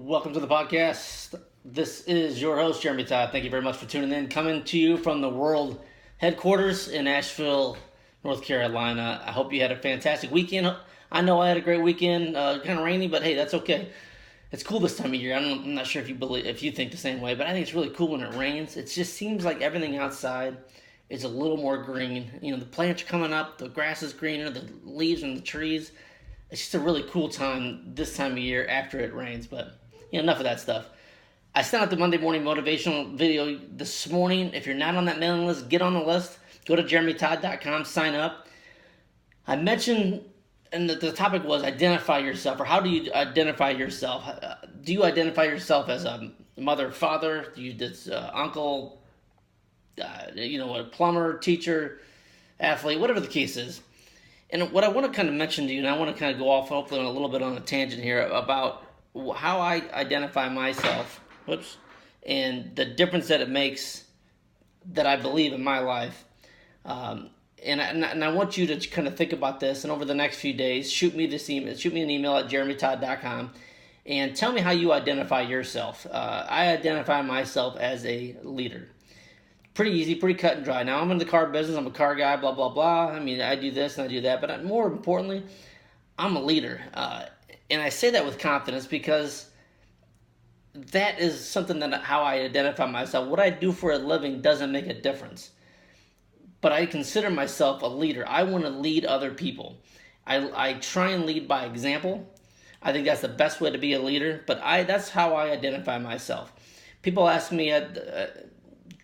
Welcome to the podcast. This is your host, Jeremy Todd. Thank you very much for tuning in. Coming to you from the world headquarters in Asheville, North Carolina. I hope you had a fantastic weekend. I know I had a great weekend. Kind of rainy, but hey, that's okay. It's cool this time of year. I'm not sure if you think the same way, but I think it's really cool when it rains. It just seems like everything outside is a little more green. The plants are coming up, the grass is greener, the leaves and the trees. It's just a really cool time this time of year after it rains. But enough of that stuff. I sent out the Monday morning motivational video this morning. If you're not on that mailing list, get on the list. Go to jeremytodd.com, sign up. I mentioned, and the topic was identify yourself, or how do you identify yourself? Do you identify yourself as a mother, father? Do you just uncle? A plumber, teacher, athlete, whatever the case is. And what I want to kind of mention to you, and I want to kind of go off hopefully on a little bit on a tangent here about how I identify myself, and the difference that it makes that I believe in my life. And I want you to kind of think about this, and over the next few days, shoot me an email at jeremytodd.com, and tell me how you identify yourself. I identify myself as a leader. Pretty easy, pretty cut and dry. Now, I'm in the car business. I'm a car guy, blah, blah, blah. I mean, I do this and I do that. But more importantly, I'm a leader. And I say that with confidence because that is something how I identify myself. What I do for a living doesn't make a difference. But I consider myself a leader. I want to lead other people. I try and lead by example. I think that's the best way to be a leader. But that's how I identify myself. People ask me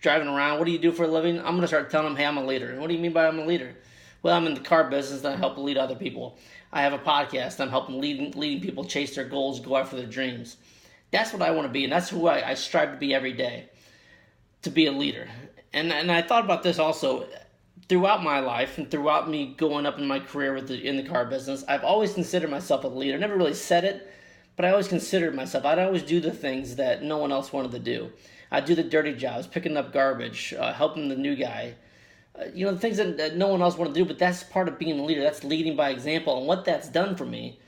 driving around, what do you do for a living? I'm going to start telling them, hey, I'm a leader. And what do you mean by I'm a leader? Well, I'm in the car business and I help lead other people. I have a podcast. I'm helping leading people chase their goals, go after their dreams. That's what I want to be, and that's who I strive to be every day, to be a leader. And I thought about this also throughout my life and throughout me going up in my career in the car business. I've always considered myself a leader. I never really said it, but I always considered myself. I'd always do the things that no one else wanted to do. I'd do the dirty jobs, picking up garbage, helping the new guy. The things that no one else wanted to do, but that's part of being a leader. That's leading by example. And what that's done for me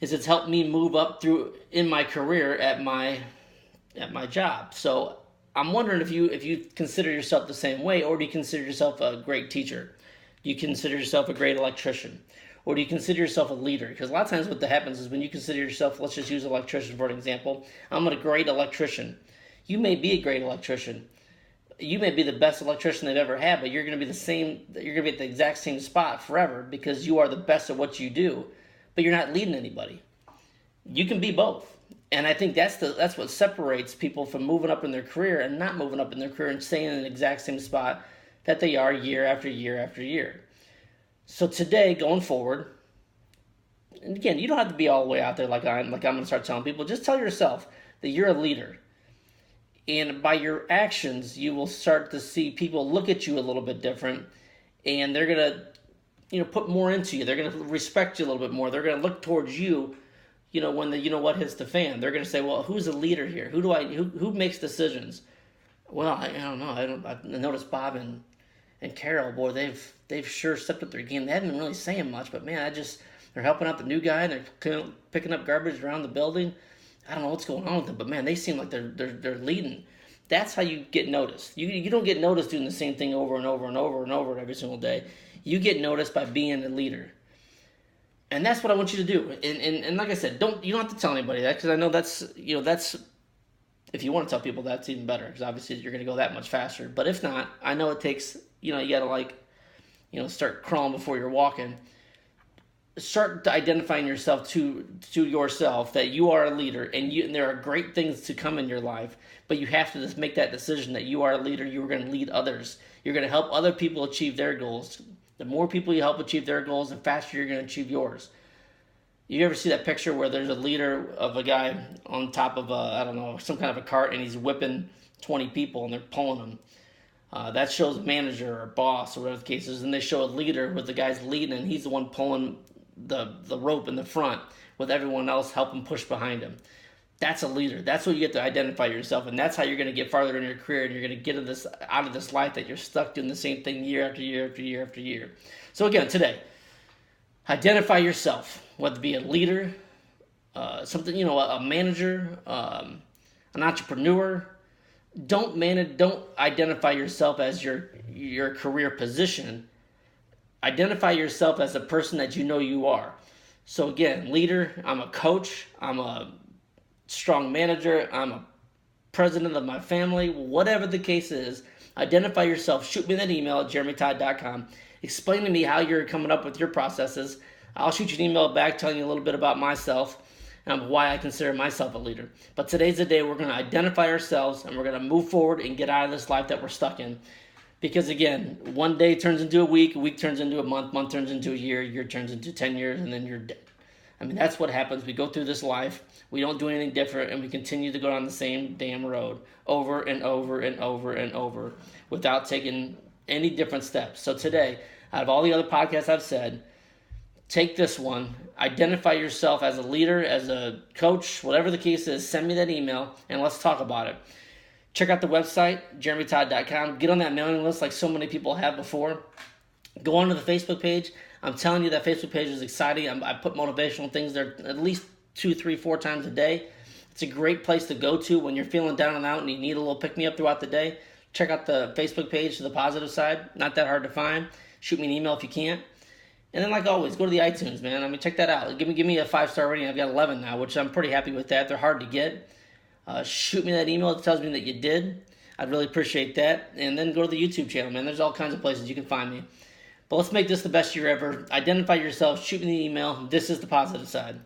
is it's helped me move up through in my career at my job. So I'm wondering if you consider yourself the same way, or do you consider yourself a great teacher? Do you consider yourself a great electrician? Or do you consider yourself a leader? Because a lot of times what happens is when you consider yourself, let's just use an electrician for an example. I'm a great electrician. You may be a great electrician. You may be the best electrician they've ever had, but you're going to be You're going to be at the exact same spot forever because you are the best at what you do, but you're not leading anybody. You can be both, and I think that's what separates people from moving up in their career and not moving up in their career and staying in the exact same spot that they are year after year after year. So today, going forward, and again, you don't have to be all the way out there like I'm going to start telling people. Just tell yourself that you're a leader. And by your actions, you will start to see people look at you a little bit different, and they're going to, put more into you. They're going to respect you a little bit more. They're going to look towards you, when the what hits the fan. They're going to say, well, who's the leader here? Who makes decisions? Well, I don't know. I've noticed Bob and Carol, boy, they've sure stepped up their game. They haven't been really saying much, but man, they're helping out the new guy. They're picking up garbage around the building. I don't know what's going on with them, but man, they seem like they're leading. That's how you get noticed. You don't get noticed doing the same thing over and over and over and over every single day. You get noticed by being a leader. And that's what I want you to do. And like I said, you don't have to tell anybody that, because I know that's if you want to tell people, that's even better, because obviously you're going to go that much faster. But if not, I know it takes, you got to start crawling before you're walking. Start identifying yourself to yourself that you are a leader, and there are great things to come in your life, but you have to just make that decision that you are a leader. You are going to lead others. You're going to help other people achieve their goals. The more people you help achieve their goals, the faster you're going to achieve yours. You ever see that picture where there's a leader of a guy on top of some kind of a cart, and he's whipping 20 people and they're pulling him? That shows a manager or boss or whatever the case is, and they show a leader with the guy's leading, and he's the one pulling the rope in the front with everyone else helping push behind him. That's a leader. That's what you get to identify yourself, and that's how you're going to get farther in your career, and you're going to get out of this life that you're stuck doing the same thing year after year after year after year. So again, today, identify yourself, whether it be a leader, something, a manager, an entrepreneur. Don't identify yourself as your career position. Identify yourself as a person that you know you are. So again, leader, I'm a coach, I'm a strong manager, I'm a president of my family, whatever the case is. Identify yourself. Shoot me that email at jeremytodd.com. Explain to me how you're coming up with your processes. I'll shoot you an email back telling you a little bit about myself and why I consider myself a leader. But today's the day we're going to identify ourselves and we're going to move forward and get out of this life that we're stuck in. Because again, one day turns into a week turns into a month turns into a year turns into 10 years, and then you're dead. I mean, that's what happens. We go through this life, we don't do anything different, and we continue to go down the same damn road over and over and over and over without taking any different steps. So today, out of all the other podcasts I've said, take this one, identify yourself as a leader, as a coach, whatever the case is, send me that email, and let's talk about it. Check out the website, jeremytodd.com. Get on that mailing list like so many people have before. Go onto the Facebook page. I'm telling you, that Facebook page is exciting. I put motivational things there at least 2, 3, 4 times a day. It's a great place to go to when you're feeling down and out and you need a little pick-me-up throughout the day. Check out the Facebook page to the positive side. Not that hard to find. Shoot me an email if you can't. And then, like always, go to the iTunes, man. I mean, check that out. Give me a 5-star rating. I've got 11 now, which I'm pretty happy with that. They're hard to get. Shoot me that email that tells me that you did. I'd really appreciate that. And then go to the YouTube channel, man. There's all kinds of places you can find me. But let's make this the best year ever. Identify yourself. Shoot me the email. This is the positive side.